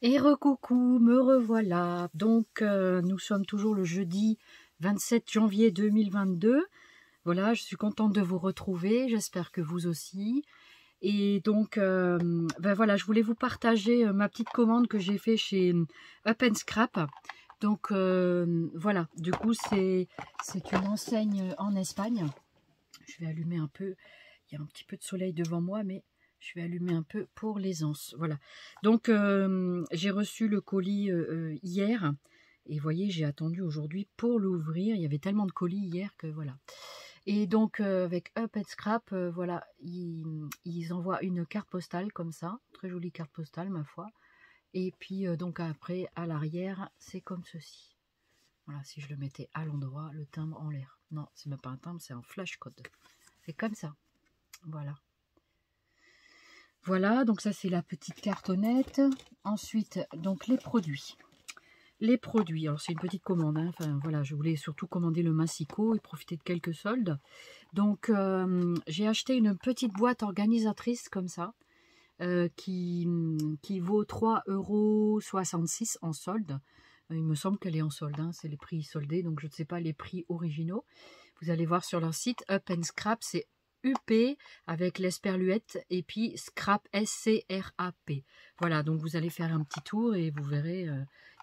Et recoucou, me revoilà. Donc, nous sommes toujours le jeudi 27 janvier 2022. Voilà, je suis contente de vous retrouver. J'espère que vous aussi. Et donc, ben voilà, je voulais vous partager ma petite commande que j'ai fait chez Up and Scrap. Donc, voilà, du coup, c'est une enseigne en Espagne. Je vais allumer un peu. Il y a un petit peu de soleil devant moi, mais je vais allumer un peu pour l'aisance. Voilà. Donc, j'ai reçu le colis hier. Et vous voyez, j'ai attendu aujourd'hui pour l'ouvrir. Il y avait tellement de colis hier que voilà. Et donc, avec Up and Scrap, voilà, ils envoient une carte postale comme ça. Très jolie carte postale, ma foi. Et puis, donc après, à l'arrière, c'est comme ceci. Voilà, si je le mettais à l'endroit, le timbre en l'air. Non, c'est même pas un timbre, c'est un flash code. C'est comme ça. Voilà. Voilà, donc ça c'est la petite cartonnette. Ensuite, donc les produits. Les produits, alors c'est une petite commande, hein. Enfin voilà, je voulais surtout commander le massicot et profiter de quelques soldes. Donc j'ai acheté une petite boîte organisatrice comme ça, qui vaut 3,66 € en solde. Il me semble qu'elle est en solde, hein, c'est les prix soldés, donc je ne sais pas les prix originaux. Vous allez voir sur leur site, Up and Scrap, c'est UP avec l'esperluette et puis Scrap, SCRAP. Voilà, donc vous allez faire un petit tour et vous verrez,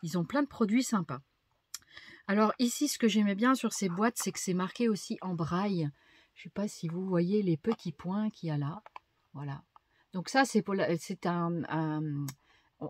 ils ont plein de produits sympas. Alors ici, ce que j'aimais bien sur ces boîtes, c'est que c'est marqué aussi en braille. Je ne sais pas si vous voyez les petits points qu'il y a là. Voilà. Donc ça, c'est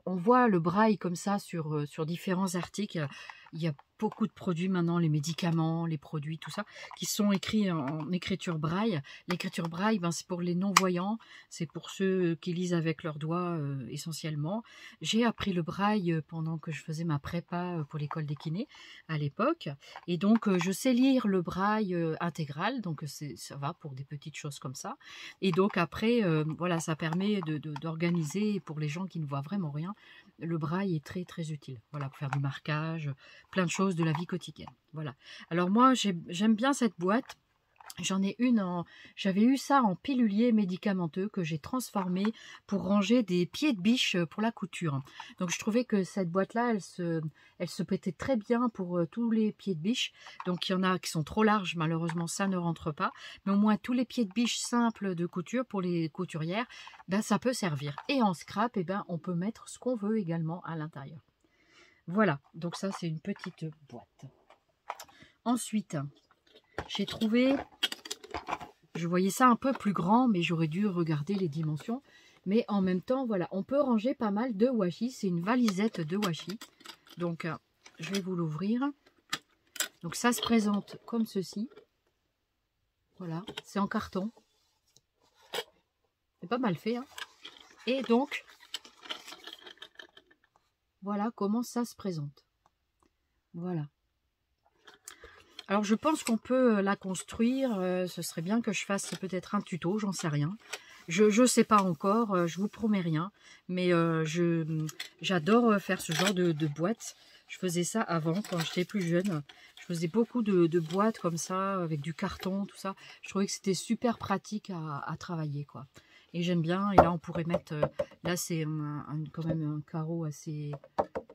on voit le braille comme ça sur différents articles. Il y a beaucoup de produits maintenant, les médicaments, les produits, tout ça, qui sont écrits en écriture braille. L'écriture braille, ben, c'est pour les non-voyants, c'est pour ceux qui lisent avec leurs doigts essentiellement. J'ai appris le braille pendant que je faisais ma prépa pour l'école des kinés à l'époque. Et donc, je sais lire le braille intégral, donc ça va pour des petites choses comme ça. Et donc après, voilà, ça permet d'organiser pour les gens qui ne voient vraiment rien. Le braille est très très utile, voilà, pour faire du marquage, plein de choses de la vie quotidienne. Voilà. Alors moi, j'aime bien cette boîte. J'en ai une j'avais eu ça en pilulier médicamenteux que j'ai transformé pour ranger des pieds de biche pour la couture. Donc je trouvais que cette boîte-là, elle se prêtait très bien pour tous les pieds de biche. Donc il y en a qui sont trop larges, malheureusement ça ne rentre pas. Mais au moins tous les pieds de biche simples de couture pour les couturières, ben, ça peut servir. Et en scrap, eh ben, on peut mettre ce qu'on veut également à l'intérieur. Voilà, donc ça c'est une petite boîte. Ensuite, j'ai trouvé... Je voyais ça un peu plus grand, mais j'aurais dû regarder les dimensions. Mais en même temps, voilà, on peut ranger pas mal de washi. C'est une valisette de washi. Donc, je vais vous l'ouvrir. Donc, ça se présente comme ceci. Voilà, c'est en carton. C'est pas mal fait, hein. Et donc, voilà comment ça se présente. Voilà. Alors, je pense qu'on peut la construire. Ce serait bien que je fasse peut-être un tuto, j'en sais rien. Je ne sais pas encore, je vous promets rien, mais j'adore faire ce genre de boîte. Je faisais ça avant, quand j'étais plus jeune. Je faisais beaucoup de boîtes comme ça, avec du carton, tout ça. Je trouvais que c'était super pratique à travailler, quoi. Et j'aime bien, et là on pourrait mettre, là c'est quand même un carreau assez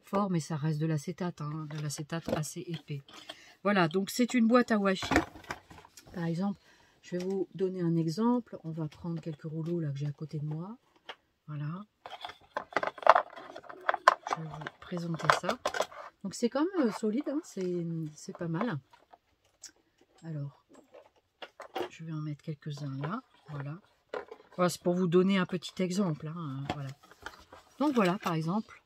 fort, mais ça reste de l'acétate, hein, de l'acétate assez épais. Voilà, donc c'est une boîte à washi, par exemple. Je vais vous donner un exemple. On va prendre quelques rouleaux là que j'ai à côté de moi. Voilà. Je vais vous présenter ça. Donc c'est quand même solide, hein, c'est pas mal. Alors, je vais en mettre quelques-uns là. Voilà. Voilà, c'est pour vous donner un petit exemple, hein, voilà. Donc voilà, par exemple,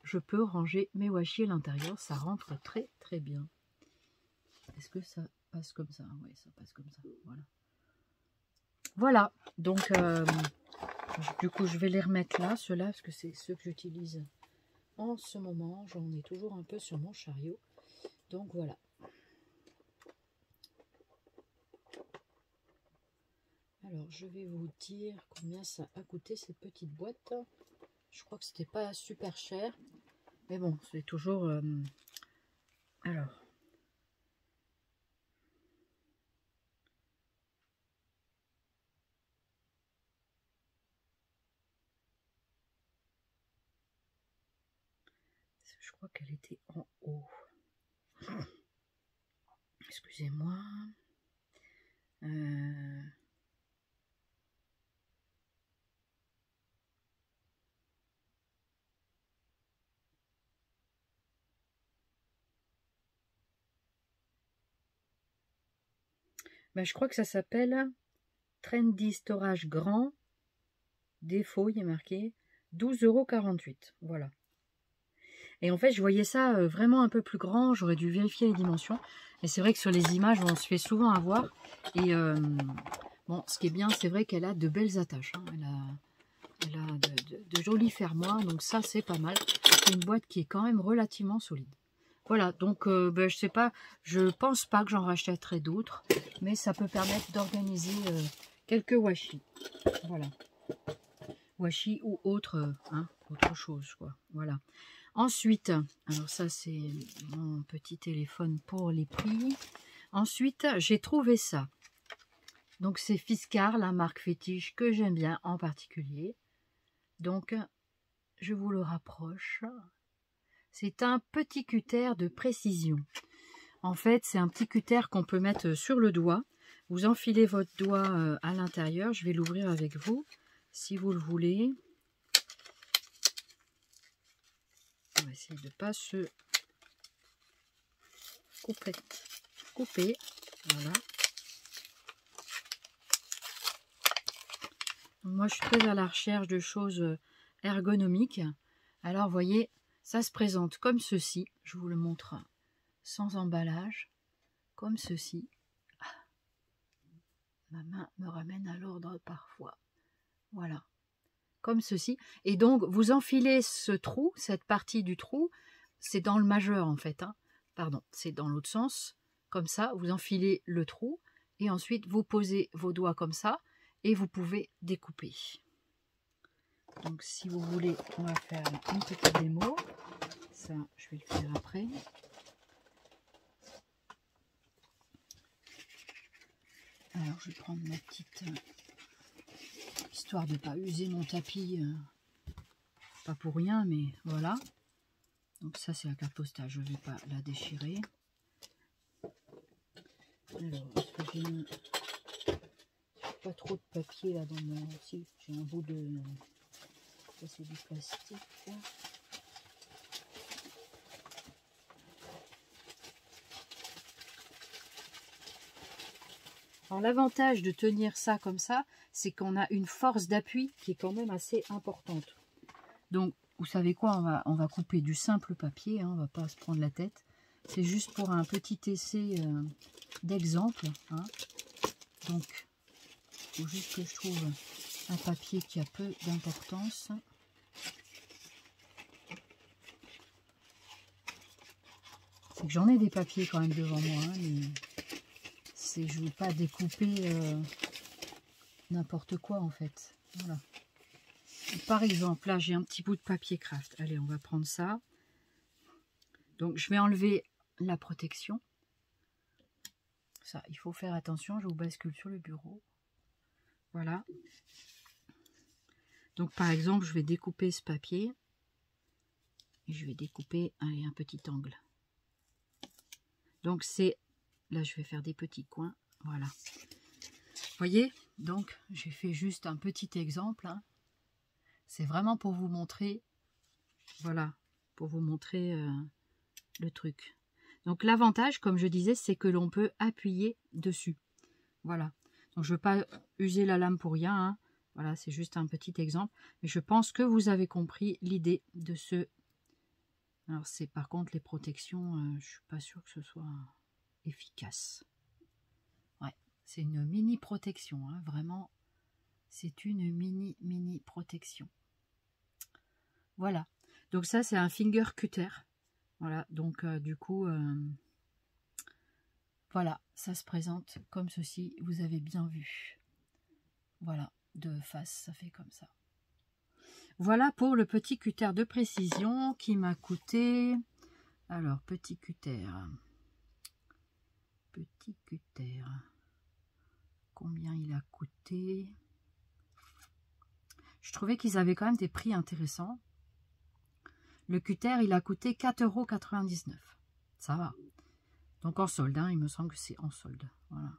je peux ranger mes washi à l'intérieur. Ça rentre très très bien. Est-ce que ça passe comme ça? Oui, ça passe comme ça. Voilà. Voilà, donc du coup je vais les remettre là, ceux-là, parce que c'est ceux que j'utilise en ce moment. J'en ai toujours un peu sur mon chariot. Donc voilà. Alors je vais vous dire combien ça a coûté cette petite boîte. Je crois que c'était pas super cher. Mais bon, c'est toujours... alors... Je crois qu'elle était en haut. Excusez-moi. Je crois que ça s'appelle Trendy Storage Grand. Défaut, il est marqué 12,48 €. Voilà. Et en fait, je voyais ça vraiment un peu plus grand. J'aurais dû vérifier les dimensions. Et c'est vrai que sur les images, on se fait souvent avoir. Et bon, ce qui est bien, c'est vrai qu'elle a de belles attaches. Hein. Elle a de jolis fermoirs. Donc ça, c'est pas mal. C'est une boîte qui est quand même relativement solide. Voilà, donc je sais pas, je pense pas que j'en rachèterai d'autres. Mais ça peut permettre d'organiser quelques washi. Voilà. Washi ou autre, autre chose, quoi. Voilà. Ensuite, alors ça c'est mon petit téléphone pour les prix. Ensuite, j'ai trouvé ça. Donc c'est Fiskars, la marque fétiche que j'aime bien en particulier. Donc, je vous le rapproche. C'est un petit cutter de précision. En fait, c'est un petit cutter qu'on peut mettre sur le doigt. Vous enfilez votre doigt à l'intérieur. Je vais l'ouvrir avec vous, si vous le voulez. On va essayer de ne pas se couper. Voilà. Moi, je suis très à la recherche de choses ergonomiques. Alors, vous voyez, ça se présente comme ceci. Je vous le montre sans emballage. Comme ceci. Ma main me ramène à l'ordre parfois. Voilà. Comme ceci. Et donc, vous enfilez ce trou, cette partie du trou. C'est dans le majeur, en fait. Pardon, c'est dans l'autre sens. Comme ça, vous enfilez le trou. Et ensuite, vous posez vos doigts comme ça. Et vous pouvez découper. Donc, si vous voulez, on va faire une petite démo. Ça, je vais le faire après. Alors, je vais prendre ma petite... histoire de ne pas user mon tapis. Pas pour rien, mais voilà. Donc, ça, c'est la carte postale. Je ne vais pas la déchirer. Alors, est-ce que j'ai pas trop de papier là dans mon... Si, j'ai un bout de... Ça, c'est du plastique. Alors, l'avantage de tenir ça comme ça, c'est qu'on a une force d'appui qui est quand même assez importante. Donc, vous savez quoi, on va couper du simple papier, on va pas se prendre la tête. C'est juste pour un petit essai d'exemple. Donc, il faut juste que je trouve un papier qui a peu d'importance. C'est que j'en ai des papiers quand même devant moi, mais je ne veux pas découper n'importe quoi en fait. Voilà. Par exemple, là j'ai un petit bout de papier craft. Allez, on va prendre ça. Donc je vais enlever la protection. Ça, il faut faire attention, je vous bascule sur le bureau. Voilà. Donc par exemple, je vais découper ce papier. Et je vais découper, allez, un petit angle. Donc c'est, là je vais faire des petits coins. Voilà. Vous voyez, donc j'ai fait juste un petit exemple. C'est vraiment pour vous montrer, voilà, pour vous montrer le truc. Donc l'avantage, comme je disais, c'est que l'on peut appuyer dessus. Voilà. Donc je ne veux pas user la lame pour rien. Voilà, c'est juste un petit exemple. Mais je pense que vous avez compris l'idée de ce... Alors c'est par contre les protections, je ne suis pas sûre que ce soit efficace. Ouais, c'est une mini protection, vraiment. C'est une mini protection. Voilà. Donc ça c'est un finger cutter. Voilà, donc du coup, voilà, ça se présente comme ceci, vous avez bien vu. Voilà, de face, ça fait comme ça. Voilà pour le petit cutter de précision qui m'a coûté... Alors, petit cutter. Petit cutter. Combien il a coûté? Je trouvais qu'ils avaient quand même des prix intéressants. Le cutter, il a coûté 4,99 €. Ça va. Donc en solde, hein, il me semble que c'est en solde. Voilà.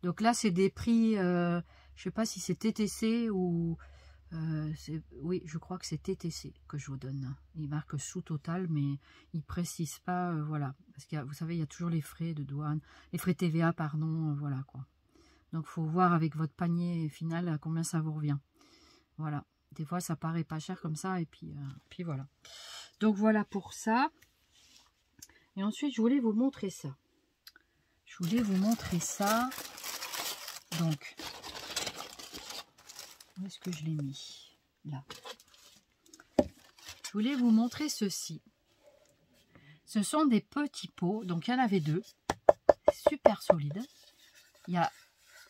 Donc là, c'est des prix, je ne sais pas si c'est TTC ou... oui, je crois que c'est TTC que je vous donne. Il marque sous total, mais il ne précise pas, voilà. Parce que vous savez, il y a toujours les frais de douane, les frais TVA, pardon, voilà quoi. Donc il faut voir avec votre panier final à combien ça vous revient. Voilà. Des fois, ça paraît pas cher comme ça, et puis voilà. Donc voilà pour ça. Et ensuite, je voulais vous montrer ça. Donc, où est-ce que je l'ai mis? Là. Je voulais vous montrer ceci. Ce sont des petits pots. Donc, il y en avait deux. Super solides. Il y a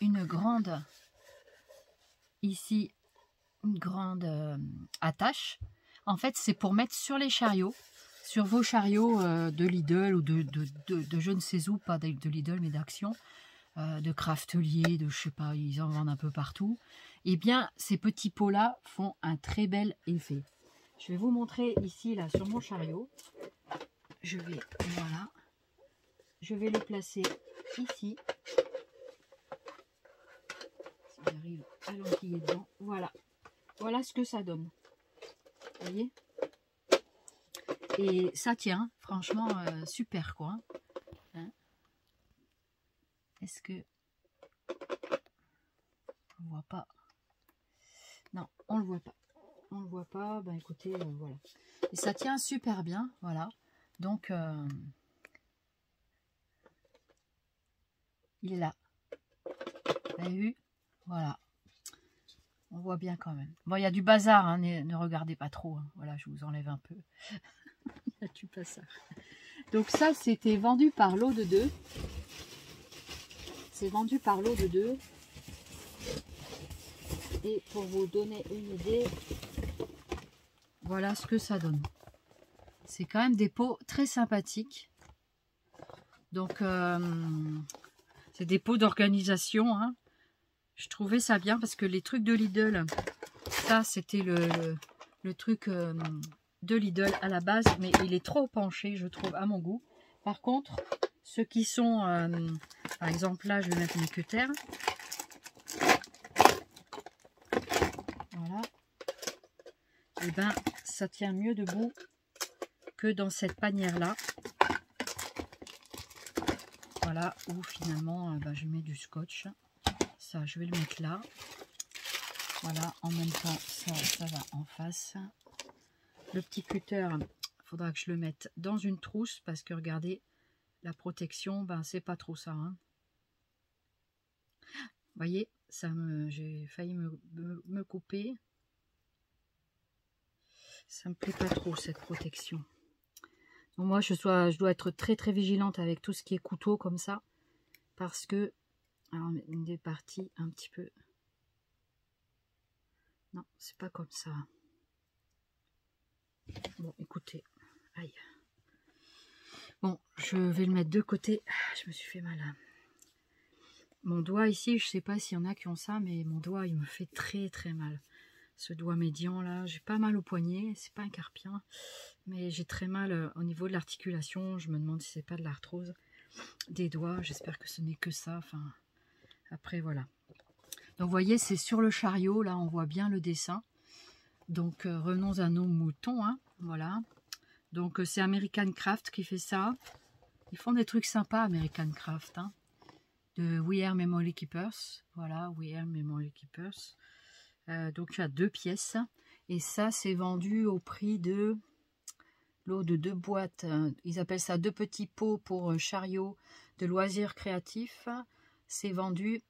une grande, ici, une grande attache. En fait, c'est pour mettre sur les chariots. Sur vos chariots de Lidl ou de je ne sais où, pas de Lidl, mais d'Action. De Craftelier, de je sais pas, ils en vendent un peu partout. Et bien, ces petits pots-là font un très bel effet. Je vais vous montrer ici, là, sur mon chariot. Voilà. Je vais le placer ici. Si j'arrive à l'enquiller dedans. Voilà. Voilà ce que ça donne. Vous voyez? Et ça tient, franchement, super, quoi. Hein? Est-ce que... On ne voit pas. Non, on ne le voit pas. On ne le voit pas. Ben écoutez, voilà. Et ça tient super bien, voilà. Donc, il est là. Vous avez vu? Voilà. On voit bien quand même. Bon, il y a du bazar, hein, ne regardez pas trop. Hein. Voilà, je vous enlève un peu. Il y a du bazar. Donc ça, c'était vendu par lot de 2. C'est vendu par lot de 2. Et pour vous donner une idée, voilà ce que ça donne. C'est quand même des pots très sympathiques. Donc, c'est des pots d'organisation. Hein. Je trouvais ça bien parce que les trucs de Lidl, ça c'était le truc de Lidl à la base, mais il est trop penché, je trouve, à mon goût. Par contre, ceux qui sont, par exemple là, je vais mettre mes cutters. Voilà. Et ben, ça tient mieux debout que dans cette panière-là. Voilà, où finalement, je mets du scotch. Ça, je vais le mettre là. Voilà, en même temps, ça va en face. Le petit cutter, il faudra que je le mette dans une trousse parce que regardez, la protection, c'est pas trop ça. Hein. Vous voyez, j'ai failli me couper. Ça me plaît pas trop cette protection. Donc moi, je dois être très très vigilante avec tout ce qui est couteau comme ça. Parce que, alors, une des parties un petit peu... Non, c'est pas comme ça. Bon, écoutez. Aïe. Bon, je vais le mettre de côté. Je me suis fait mal. Mon doigt ici, je sais pas s'il y en a qui ont ça, mais mon doigt, il me fait très très mal. Ce doigt médian là, j'ai pas mal au poignet. C'est pas un carpien, mais j'ai très mal au niveau de l'articulation. Je me demande si c'est pas de l'arthrose des doigts. J'espère que ce n'est que ça. Enfin, après, voilà. Donc, vous voyez, c'est sur le chariot. Là, on voit bien le dessin. Donc, revenons à nos moutons. Hein, voilà. Donc, c'est American Craft qui fait ça. Ils font des trucs sympas, American Craft. Hein, de We Are Memory Keepers. Voilà, We Are Memory Keepers. Donc, tu as 2 pièces. Et ça, c'est vendu au prix de lot de 2 boîtes. Ils appellent ça 2 petits pots pour chariot de loisirs créatifs. C'est vendu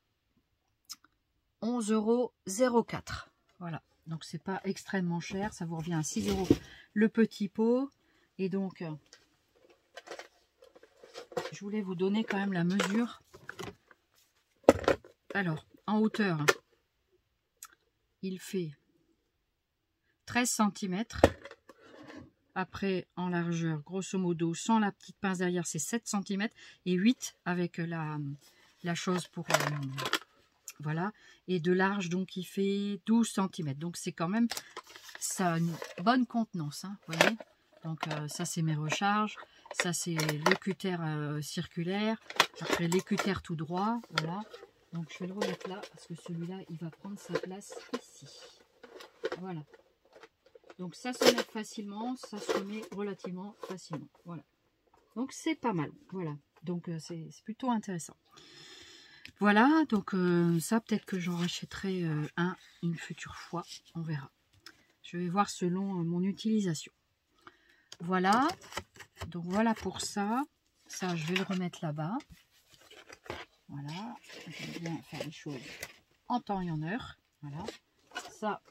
11,04 €. Voilà. Donc, c'est pas extrêmement cher. Ça vous revient à 6 € le petit pot. Et donc, je voulais vous donner quand même la mesure. Alors, en hauteur, il fait 13 cm. Après, en largeur, grosso modo, sans la petite pince derrière, c'est 7 cm. Et 8 avec la chose pour... voilà. Et de large, donc, il fait 12 cm. Donc, c'est quand même ça, une bonne contenance. Hein, vous voyez, Donc ça c'est mes recharges. Ça c'est le cutter circulaire. Après l'écuter tout droit. Voilà. Donc je vais le remettre là parce que celui-là il va prendre sa place ici. Voilà. Donc ça se met facilement, ça se met relativement facilement. Voilà. Donc c'est pas mal. Voilà. Donc c'est plutôt intéressant. Voilà. Donc ça peut-être que j'en rachèterai une future fois. On verra. Je vais voir selon mon utilisation. Voilà. Donc voilà pour ça. Ça je vais le remettre là-bas. Voilà. J'aime bien faire les choses en temps et en heure. Voilà. Ça,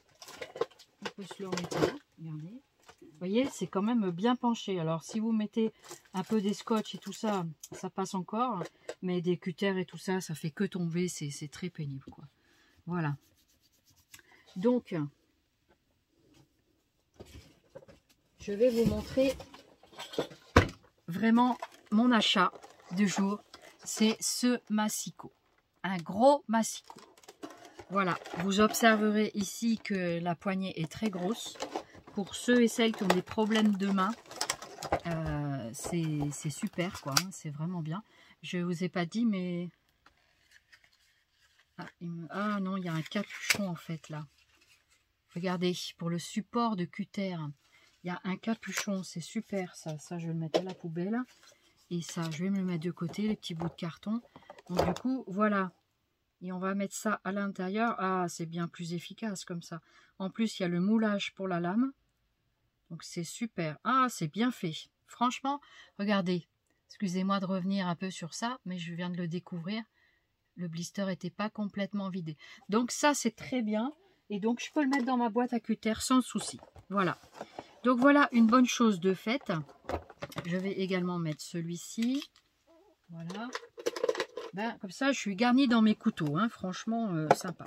on peut se le remettre là. Regardez. Vous voyez, c'est quand même bien penché. Alors, si vous mettez un peu des scotch et tout ça, ça passe encore. Mais des cutters et tout ça, ça fait que tomber. C'est très pénible, quoi. Voilà. Donc, je vais vous montrer vraiment mon achat du jour. C'est ce massicot. Un gros massicot. Voilà. Vous observerez ici que la poignée est très grosse. Pour ceux et celles qui ont des problèmes de main, c'est super, quoi. Hein, c'est vraiment bien. Je ne vous ai pas dit, mais... Ah non, il y a un capuchon, en fait, là. Regardez, pour le support de cutter, il y a un capuchon. C'est super, ça. Ça, je vais le mettre à la poubelle. Et ça, je vais me le mettre de côté, les petits bouts de carton. Donc, du coup, voilà. Et on va mettre ça à l'intérieur. Ah, c'est bien plus efficace, comme ça. En plus, il y a le moulage pour la lame. Donc c'est super. Ah, c'est bien fait. Franchement, regardez. Excusez-moi de revenir un peu sur ça, mais je viens de le découvrir. Le blister n'était pas complètement vidé. Donc ça, c'est très bien. Et donc, je peux le mettre dans ma boîte à cutter sans souci. Voilà. Donc voilà une bonne chose de faite. Je vais également mettre celui-ci. Voilà. Ben, comme ça, je suis garnie dans mes couteaux. Hein. Franchement, sympa.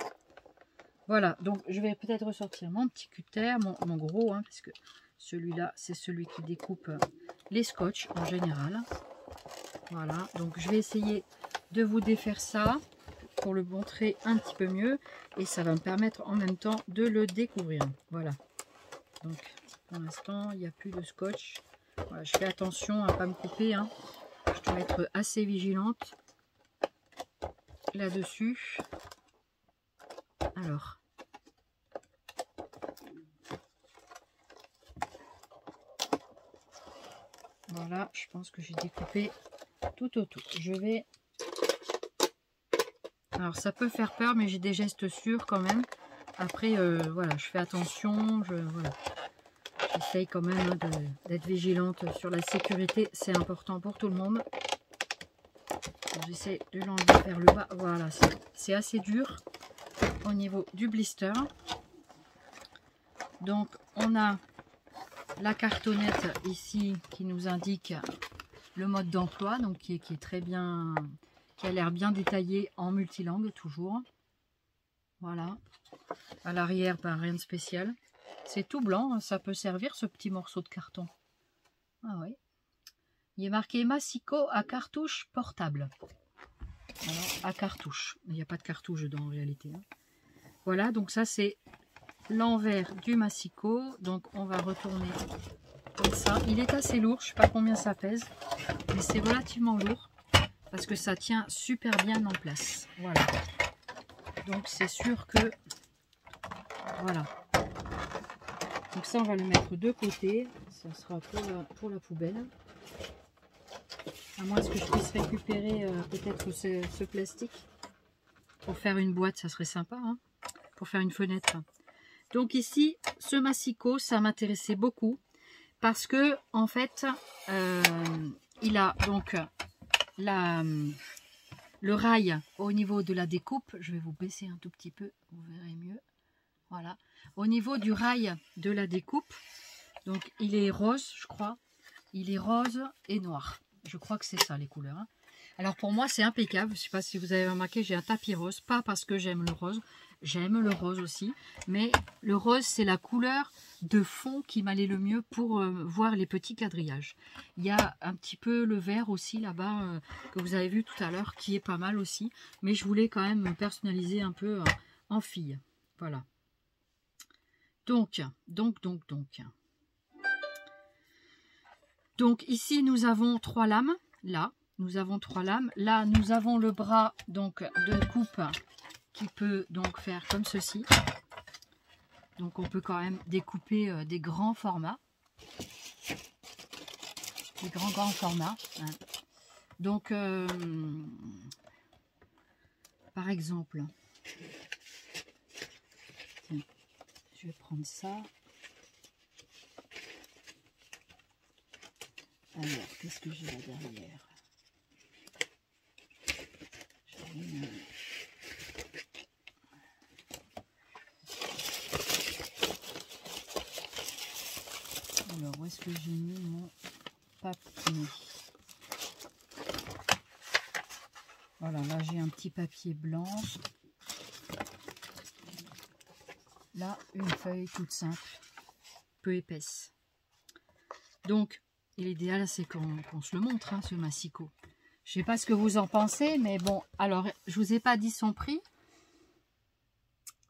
Voilà. Donc, je vais peut-être ressortir mon petit cutter, mon gros, hein, parce que celui-là, c'est celui qui découpe les scotch en général. Voilà, donc je vais essayer de vous défaire ça pour le montrer un petit peu mieux. Et ça va me permettre en même temps de le découvrir. Voilà. Donc, pour l'instant, il n'y a plus de scotch. Voilà, je fais attention à ne pas me couper. Hein. Je dois être assez vigilante là-dessus. Alors... Voilà, je pense que j'ai découpé tout autour. Je vais... Alors, ça peut faire peur, mais j'ai des gestes sûrs quand même. Après, voilà, je fais attention. Voilà. J'essaye quand même hein, d'être vigilante sur la sécurité. C'est important pour tout le monde. J'essaie de l'enlever vers le bas. Voilà, c'est assez dur au niveau du blister. Donc, on a... la cartonnette ici qui nous indique le mode d'emploi, donc qui est très bien, qui a l'air bien détaillé en multilangue toujours. Voilà. À l'arrière, ben, rien de spécial. C'est tout blanc, ça peut servir ce petit morceau de carton. Ah oui. Il est marqué Massicot à cartouche portable. Alors, à cartouche. Il n'y a pas de cartouche dedans en réalité. Hein. Voilà, donc ça c'est l'envers du massicot. Donc on va retourner comme ça. Il est assez lourd, je ne sais pas combien ça pèse, mais c'est relativement lourd parce que ça tient super bien en place. Voilà. Donc c'est sûr que voilà. Donc ça on va le mettre de côté. Ça sera pour la poubelle. À moins que je puisse récupérer peut-être ce plastique pour faire une boîte, ça serait sympa. Hein, pour faire une fenêtre. Donc ici, ce massicot, ça m'intéressait beaucoup parce que en fait, il a donc le rail au niveau de la découpe. Je vais vous baisser un tout petit peu, vous verrez mieux. Voilà. Au niveau du rail de la découpe, donc il est rose, je crois. Il est rose et noir. Je crois que c'est ça les couleurs. Hein. Alors pour moi, c'est impeccable. Je ne sais pas si vous avez remarqué, j'ai un tapis rose. Pas parce que j'aime le rose. J'aime le rose aussi, mais le rose, c'est la couleur de fond qui m'allait le mieux pour voir les petits quadrillages. Il y a un petit peu le vert aussi là-bas, que vous avez vu tout à l'heure, qui est pas mal aussi. Mais je voulais quand même me personnaliser un peu en fille. Voilà. Donc. Donc ici, nous avons 3 lames. Là, nous avons 3 lames. Là, nous avons le bras donc de coupe qui peut donc faire comme ceci. Donc on peut quand même découper des grands formats. Des grands formats. Hein. Donc, par exemple, tiens, je vais prendre ça. Alors, qu'est-ce que j'ai là derrière? Alors, où est-ce que j'ai mis mon papier? Voilà, là j'ai un petit papier blanc. Là, une feuille toute simple, peu épaisse. Donc, l'idéal, c'est qu'on se le montre, hein, ce massicot. Je ne sais pas ce que vous en pensez, mais bon, alors, je ne vous ai pas dit son prix.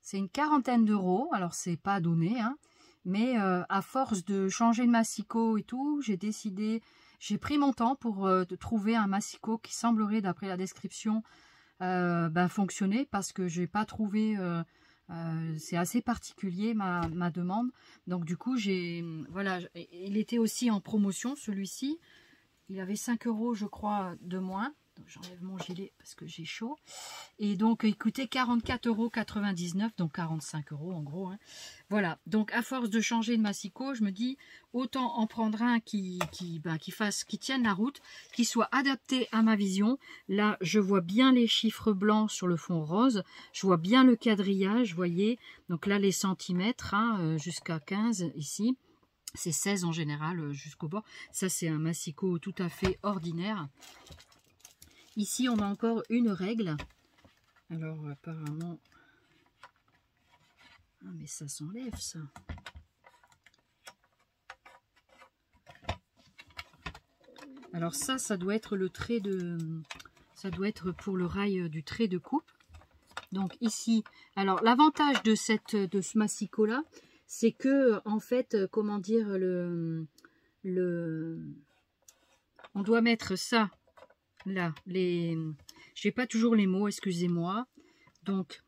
C'est une quarantaine d'euros, alors c'est pas donné, hein, mais à force de changer de massicot et tout, j'ai décidé, j'ai pris mon temps pour trouver un massicot qui semblerait, d'après la description, fonctionner, parce que j'ai pas trouvé... c'est assez particulier ma demande. Donc du coup, voilà, il était aussi en promotion, celui-ci. Il avait 5 € je crois de moins. J'enlève mon gilet parce que j'ai chaud. Et donc il coûtait 44,99 €, donc 45 € en gros. Hein. Voilà, donc à force de changer de massicot, je me dis autant en prendre un qui tienne la route, qui soit adapté à ma vision. Là, je vois bien les chiffres blancs sur le fond rose, je vois bien le quadrillage, vous voyez. Donc là, les centimètres, hein, jusqu'à 15 ici. C'est 16 en général jusqu'au bord. Ça, c'est un massicot tout à fait ordinaire. Ici, on a encore une règle. Alors, apparemment... Ah, mais ça s'enlève, ça. Alors ça doit être le trait de... Ça doit être pour le rail du trait de coupe. Donc ici... Alors, l'avantage de ce massicot-là, c'est que, en fait, comment dire, on doit mettre ça, là, j'ai pas toujours les mots, excusez-moi. Donc,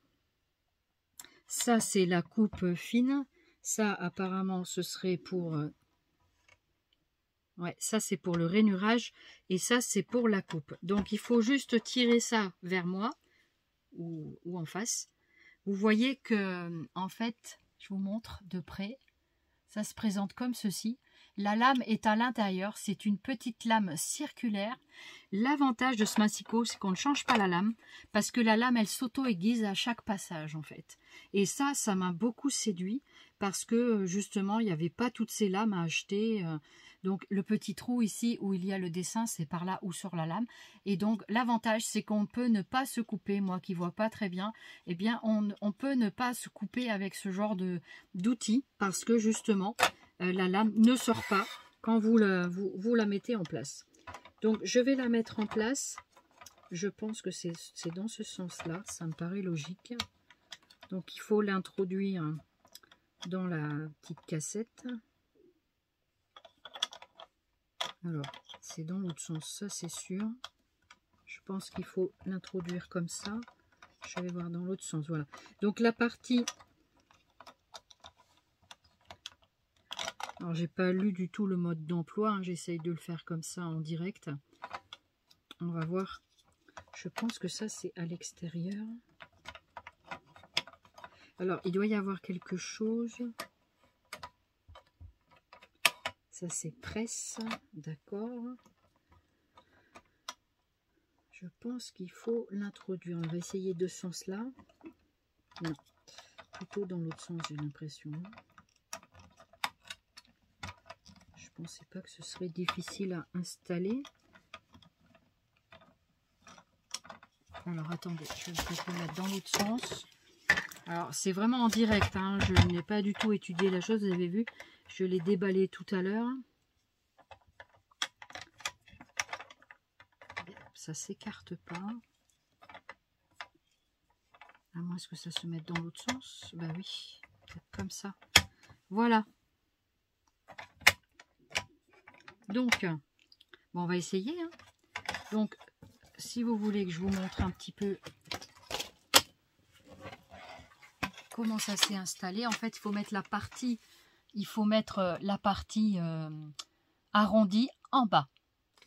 ça, c'est la coupe fine. Ça, apparemment, ce serait pour... Ouais, ça, c'est pour le rainurage. Et ça, c'est pour la coupe. Donc, il faut juste tirer ça vers moi ou en face. Vous voyez que, en fait, je vous montre de près. Ça se présente comme ceci. La lame est à l'intérieur. C'est une petite lame circulaire. L'avantage de ce massicot, c'est qu'on ne change pas la lame parce que la lame, elle s'auto-aiguise à chaque passage, en fait. Et ça m'a beaucoup séduit parce que, justement, il n'y avait pas toutes ces lames à acheter. Donc, le petit trou ici où il y a le dessin, c'est par là ou sur la lame. Et donc, l'avantage, c'est qu'on peut ne pas se couper. Moi qui ne vois pas très bien, eh bien, on peut ne pas se couper avec ce genre d'outil parce que, justement, la lame ne sort pas quand vous la mettez en place. Donc, je vais la mettre en place. Je pense que c'est dans ce sens-là. Ça me paraît logique. Donc, il faut l'introduire dans la petite cassette. Alors, c'est dans l'autre sens, ça c'est sûr. Je pense qu'il faut l'introduire comme ça. Je vais voir dans l'autre sens, voilà. Donc, la partie... Alors, j'ai pas lu du tout le mode d'emploi. Hein. J'essaye de le faire comme ça en direct. On va voir. Je pense que ça, c'est à l'extérieur. Alors, il doit y avoir quelque chose. Ça, c'est presse. D'accord. Je pense qu'il faut l'introduire. On va essayer de ce sens-là. Non. Plutôt dans l'autre sens, j'ai l'impression. Je ne pensais pas que ce serait difficile à installer. Alors, attendez. Je vais peut-être le mettre dans l'autre sens. Alors, c'est vraiment en direct. Hein. Je n'ai pas du tout étudié la chose. Vous avez vu, je l'ai déballé tout à l'heure. Ça ne s'écarte pas. À moins que ça se mette dans l'autre sens. Ben oui, peut-être comme ça. Voilà. Donc, bon, on va essayer. Hein. Donc, si vous voulez que je vous montre un petit peu comment ça s'est installé, en fait, il faut mettre la partie, arrondie en bas.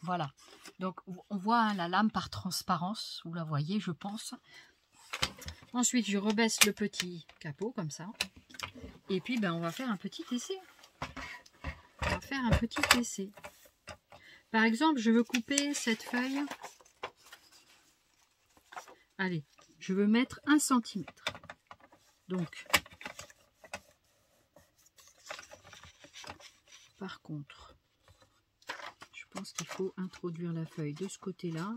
Voilà. Donc, on voit hein, la lame par transparence. Vous la voyez, je pense. Ensuite, je rebaisse le petit capot comme ça. Et puis, ben, on va faire un petit essai. On va faire un petit essai. Par exemple, je veux couper cette feuille. Allez, je veux mettre 1 cm. Donc, par contre, je pense qu'il faut introduire la feuille de ce côté-là.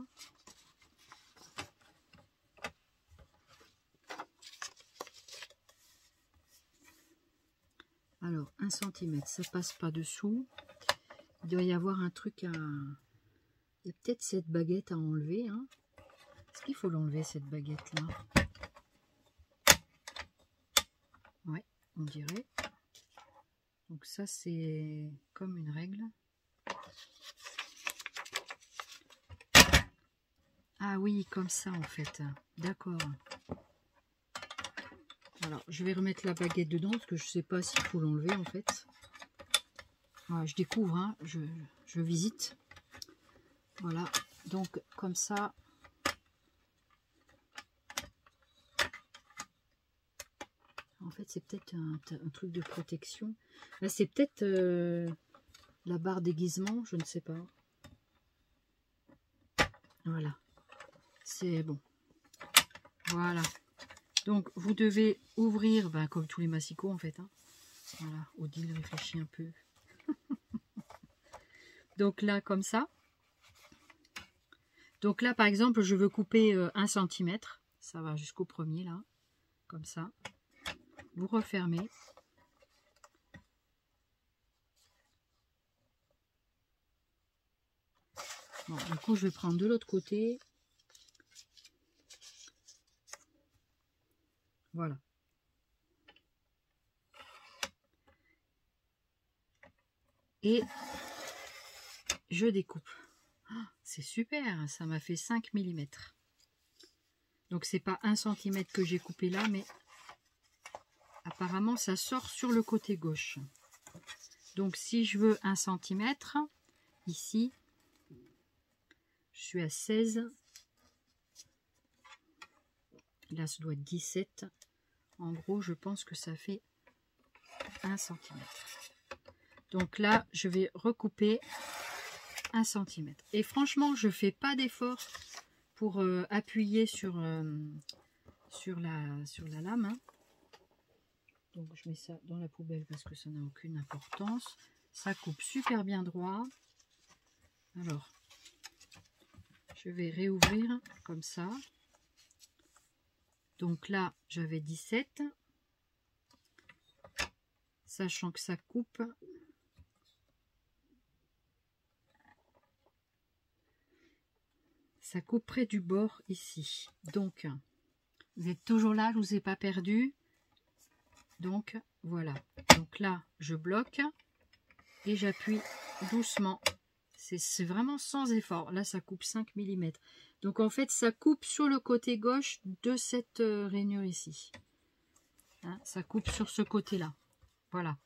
Alors, 1 cm, ça passe pas dessous. Il doit y avoir un truc à... Il y a peut-être cette baguette à enlever. Hein. Est-ce qu'il faut l'enlever, cette baguette-là? Ouais, on dirait. Donc ça, c'est comme une règle. Ah oui, comme ça, en fait. D'accord. Alors, je vais remettre la baguette dedans, parce que je ne sais pas s'il faut l'enlever, en fait. Voilà, je découvre, hein, je visite. Voilà, donc comme ça. En fait, c'est peut-être un truc de protection. Là, c'est peut-être la barre d'aiguisement, je ne sais pas. Voilà, c'est bon. Voilà. Donc, vous devez ouvrir, ben, comme tous les massicots, en fait. Hein. Voilà, Odile réfléchit un peu. Donc là, comme ça. Donc là, par exemple, je veux couper 1 cm. Ça va jusqu'au premier, là. Comme ça. Vous refermez. Bon, du coup, je vais prendre de l'autre côté. Voilà. Et je découpe. Oh, c'est super, ça m'a fait 5 mm. Donc, c'est pas 1 cm que j'ai coupé là, mais apparemment, ça sort sur le côté gauche. Donc, si je veux 1 cm, ici, je suis à 16. Là, ça doit être 17. En gros, je pense que ça fait 1 cm. Donc là, je vais recouper 1 cm. Et franchement, je ne fais pas d'effort pour appuyer sur la lame. Hein. Donc, je mets ça dans la poubelle parce que ça n'a aucune importance. Ça coupe super bien droit. Alors, je vais réouvrir comme ça. Donc là, j'avais 17. Sachant que ça coupe. Ça coupe près du bord ici. Donc, vous êtes toujours là, je ne vous ai pas perdu. Donc, voilà. Donc là, je bloque et j'appuie doucement. C'est vraiment sans effort. Là, ça coupe 5 mm. Donc, en fait, ça coupe sur le côté gauche de cette rainure ici. Hein, ça coupe sur ce côté-là. Voilà.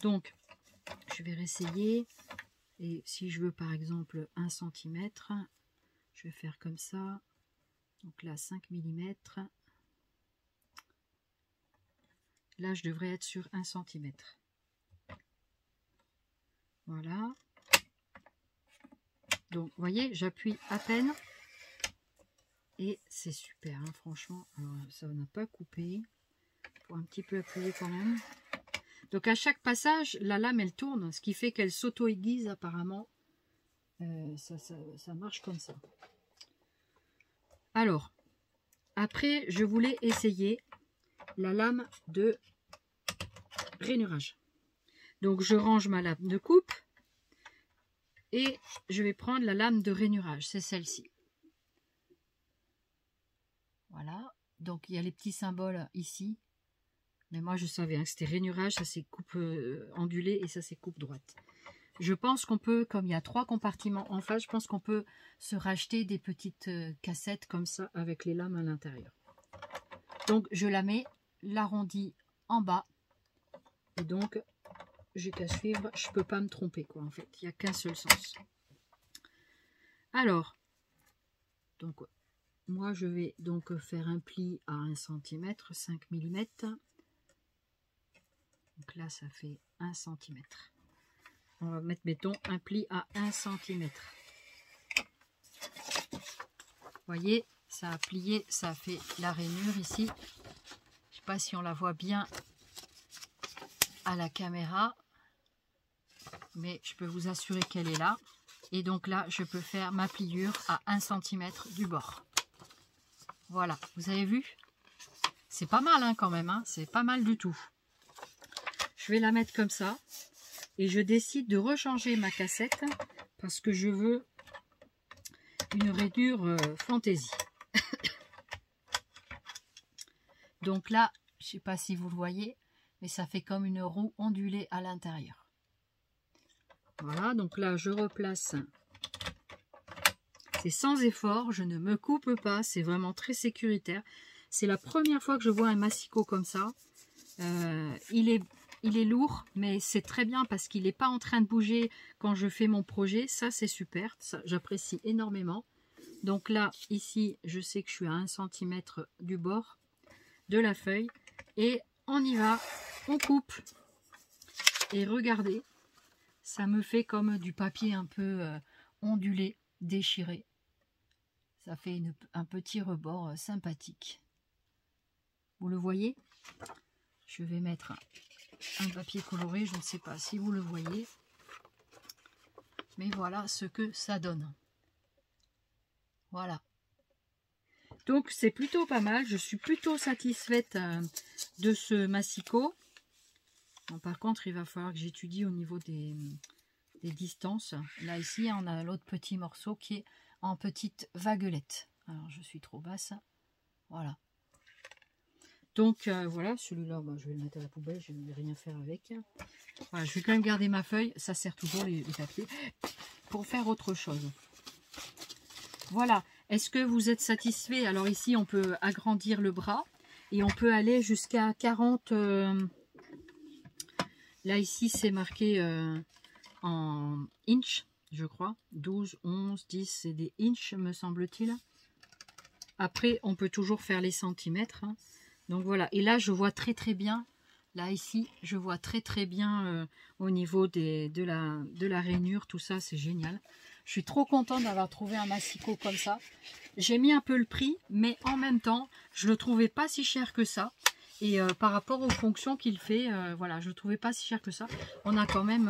Donc, je vais réessayer. Et si je veux, par exemple, 1 cm, je vais faire comme ça. Donc là, 5 mm. Là, je devrais être sur 1 cm. Voilà. Donc, vous voyez, j'appuie à peine. Et c'est super, hein, franchement. Alors, ça n'a pas coupé. Il faut un petit peu appuyer quand même. Donc, à chaque passage, la lame, elle tourne. Ce qui fait qu'elle s'auto-aiguise apparemment. Ça marche comme ça. Alors, après, je voulais essayer la lame de rainurage. Donc, je range ma lame de coupe. Et je vais prendre la lame de rainurage. C'est celle-ci. Voilà. Donc, il y a les petits symboles ici. Mais moi, je savais hein, que c'était rainurage. Ça, c'est coupe ondulée et ça, c'est coupe droite. Je pense qu'on peut, comme il y a 3 compartiments en face, je pense qu'on peut se racheter des petites cassettes comme ça avec les lames à l'intérieur. Donc je la mets, l'arrondis en bas. Et donc j'ai qu'à suivre, je peux pas me tromper quoi en fait, il n'y a qu'un seul sens. Alors, donc moi je vais donc faire un pli à 1 cm, 5 mm. Donc là ça fait 1 cm. On va mettre, mettons, un pli à 1 cm. Vous voyez, ça a plié, ça a fait la rainure ici. Je ne sais pas si on la voit bien à la caméra, mais je peux vous assurer qu'elle est là. Et donc là, je peux faire ma pliure à 1 cm du bord. Voilà, vous avez vu? C'est pas mal hein, quand même, hein, c'est pas mal du tout. Je vais la mettre comme ça. Et je décide de rechanger ma cassette parce que je veux une rainure fantaisie. Donc là, je ne sais pas si vous le voyez, mais ça fait comme une roue ondulée à l'intérieur. Voilà, donc là, je replace. C'est sans effort, je ne me coupe pas, c'est vraiment très sécuritaire. C'est la première fois que je vois un massicot comme ça. Il est lourd, mais c'est très bien parce qu'il n'est pas en train de bouger quand je fais mon projet. Ça, c'est super. Ça, j'apprécie énormément. Donc là, ici, je sais que je suis à 1 cm du bord de la feuille. Et on y va. On coupe. Et regardez, ça me fait comme du papier un peu ondulé, déchiré. Ça fait un petit rebord sympathique. Vous le voyez? Je vais mettre un papier coloré, je ne sais pas si vous le voyez, mais voilà ce que ça donne. Voilà, donc c'est plutôt pas mal, je suis plutôt satisfaite de ce massicot. Bon, par contre il va falloir que j'étudie au niveau des distances. Là ici on a l'autre petit morceau qui est en petite vaguelette. Alors je suis trop basse, voilà. Donc voilà, celui-là, bah, je vais le mettre à la poubelle, je ne vais rien faire avec. Voilà, je vais quand même garder ma feuille, ça sert toujours les papiers, pour faire autre chose. Voilà, est-ce que vous êtes satisfait? Alors ici, on peut agrandir le bras et on peut aller jusqu'à 40. Là, ici, c'est marqué en inch, je crois. 12, 11, 10, c'est des inches, me semble-t-il. Après, on peut toujours faire les centimètres, hein. Donc voilà, et là je vois très très bien, là ici, je vois très très bien au niveau de la rainure, tout ça, c'est génial. Je suis trop contente d'avoir trouvé un massicot comme ça. J'ai mis un peu le prix, mais en même temps, je le trouvais pas si cher que ça. Et par rapport aux fonctions qu'il fait, voilà, je le trouvais pas si cher que ça. On a quand même,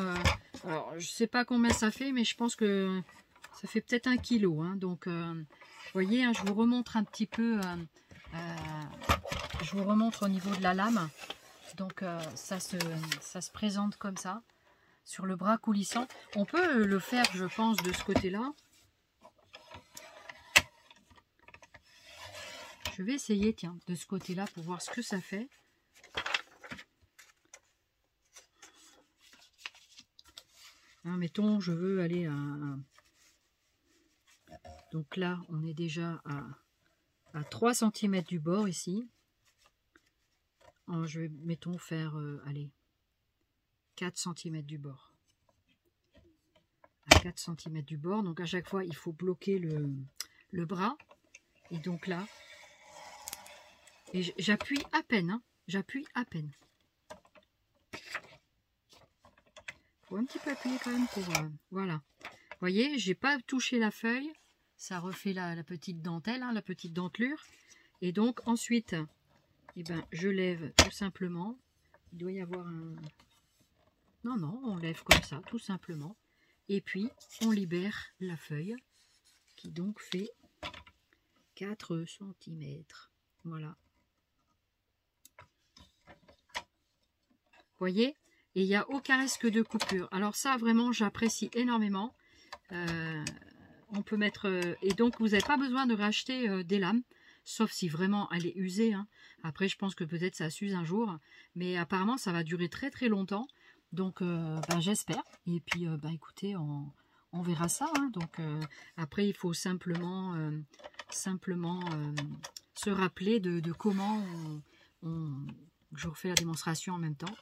alors je sais pas combien ça fait, mais je pense que ça fait peut-être 1 kilo. Hein, donc, vous voyez, hein, je vous remontre un petit peu... je vous remontre au niveau de la lame. Donc ça se présente comme ça sur le bras coulissant. On peut le faire, je pense, de ce côté là. Je vais essayer, tiens, de ce côté là pour voir ce que ça fait. Hein, mettons, je veux aller à... Donc là, on est déjà à 3 cm du bord ici. Je vais, mettons, faire, allez, 4 cm du bord. À 4 cm du bord. Donc à chaque fois, il faut bloquer le bras. Et donc là, et j'appuie à peine. Hein, j'appuie à peine. Il faut un petit peu appuyer quand même pour... voilà. Vous voyez, j'ai pas touché la feuille. Ça refait la petite dentelle, hein, la petite dentelure. Et donc ensuite... Eh ben, je lève tout simplement. Il doit y avoir un... Non, on lève comme ça, tout simplement. Et puis, on libère la feuille, qui donc fait 4 cm. Voilà. Vous voyez? Et il n'y a aucun risque de coupure. Alors ça, vraiment, j'apprécie énormément. On peut mettre... et donc, vous n'avez pas besoin de racheter des lames. Sauf si vraiment elle est usée. Hein. Après, je pense que peut-être ça s'use un jour. Mais apparemment, ça va durer très très longtemps. Donc ben, j'espère. Et puis ben, écoutez, on verra ça. Hein. Donc après, il faut simplement se rappeler de comment je refais la démonstration en même temps.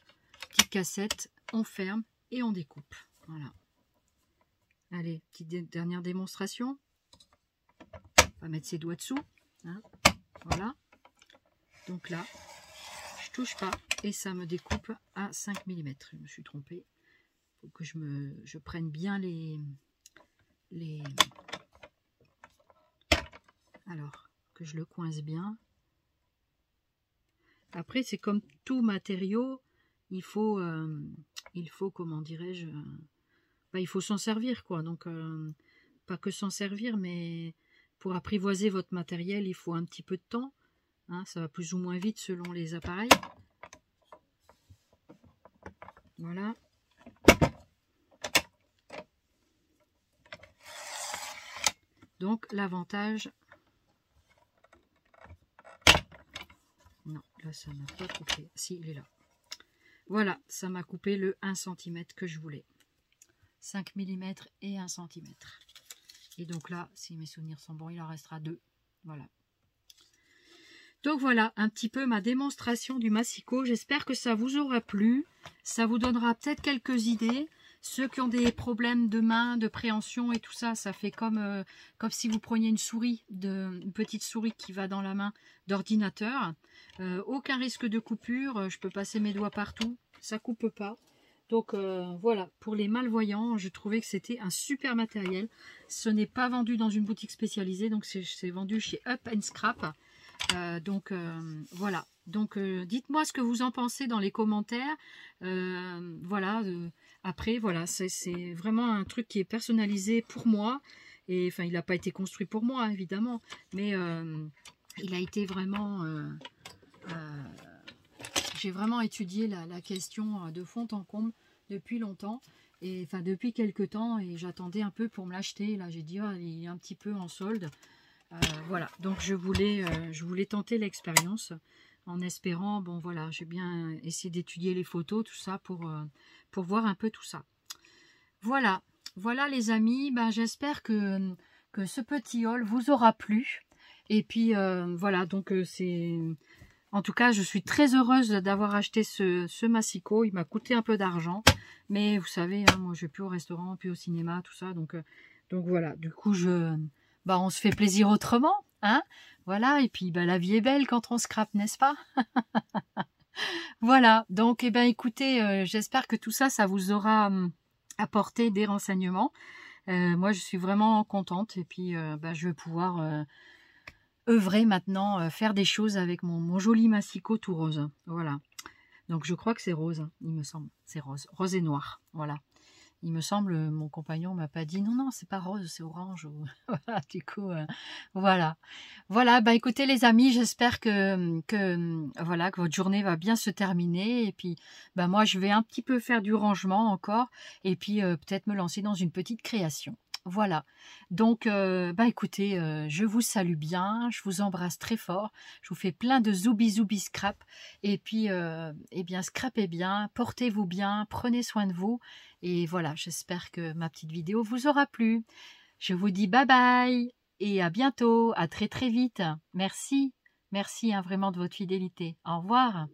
Petite cassette, on ferme et on découpe. Voilà. Allez, petite dernière démonstration. On va mettre ses doigts dessous. Hein. Voilà. Donc là, je touche pas et ça me découpe à 5 mm. Je me suis trompée. Il faut que je prenne bien les... Alors, que je le coince bien. Après, c'est comme tout matériau, il faut comment dirais-je, ben, il faut s'en servir, quoi. Donc, pas que s'en servir, mais pour apprivoiser votre matériel, il faut un petit peu de temps. Hein, ça va plus ou moins vite selon les appareils. Voilà. Donc, l'avantage... Non, là, ça m'a pas coupé. Si, il est là. Voilà, ça m'a coupé le 1 cm que je voulais. 5 mm et 1 cm. Et donc là, si mes souvenirs sont bons, il en restera 2. Voilà. Donc voilà, un petit peu ma démonstration du massicot. J'espère que ça vous aura plu. Ça vous donnera peut-être quelques idées. Ceux qui ont des problèmes de main, de préhension et tout ça, ça fait comme si vous preniez une souris, une petite souris qui va dans la main d'ordinateur. Aucun risque de coupure, je peux passer mes doigts partout, ça coupe pas. Donc voilà, pour les malvoyants, je trouvais que c'était un super matériel. Ce n'est pas vendu dans une boutique spécialisée, donc c'est vendu chez Up & Scrap. Voilà, donc dites-moi ce que vous en pensez dans les commentaires. Voilà, après voilà, c'est vraiment un truc qui est personnalisé pour moi, et enfin il n'a pas été construit pour moi évidemment, mais il a été vraiment j'ai vraiment étudié la question de fond en comble depuis longtemps, et enfin depuis quelques temps, et j'attendais un peu pour me l'acheter. Là j'ai dit oh, il est un petit peu en solde. Voilà, donc je voulais tenter l'expérience en espérant, bon voilà, j'ai bien essayé d'étudier les photos, tout ça, pour voir un peu tout ça. Voilà, voilà les amis, ben, j'espère que ce petit haul vous aura plu. Et puis voilà, donc c'est... En tout cas, je suis très heureuse d'avoir acheté ce massicot. Il m'a coûté un peu d'argent, mais vous savez, hein, moi je vais plus au restaurant, plus au cinéma, tout ça, donc voilà, du coup bah, on se fait plaisir autrement, hein, voilà, et puis bah, la vie est belle quand on scrape, n'est-ce pas? Voilà, donc eh ben, écoutez, j'espère que tout ça, ça vous aura apporté des renseignements. Moi, je suis vraiment contente, et puis bah, je vais pouvoir œuvrer maintenant, faire des choses avec mon joli massicot tout rose. Voilà, donc je crois que c'est rose, hein, il me semble, c'est rose, rose et noir, voilà. Il me semble, mon compagnon m'a pas dit non, c'est pas rose, c'est orange. Voilà, du coup, voilà. Voilà, bah écoutez les amis, j'espère voilà, que votre journée va bien se terminer. Et puis, bah moi, je vais un petit peu faire du rangement encore. Et puis, peut-être me lancer dans une petite création. Voilà, donc bah écoutez, je vous salue bien, je vous embrasse très fort, je vous fais plein de zoubi scrap, et puis eh bien scrapez bien, portez-vous bien, prenez soin de vous, et voilà, j'espère que ma petite vidéo vous aura plu. Je vous dis bye bye et à bientôt, à très vite. Merci, merci hein, vraiment de votre fidélité. Au revoir.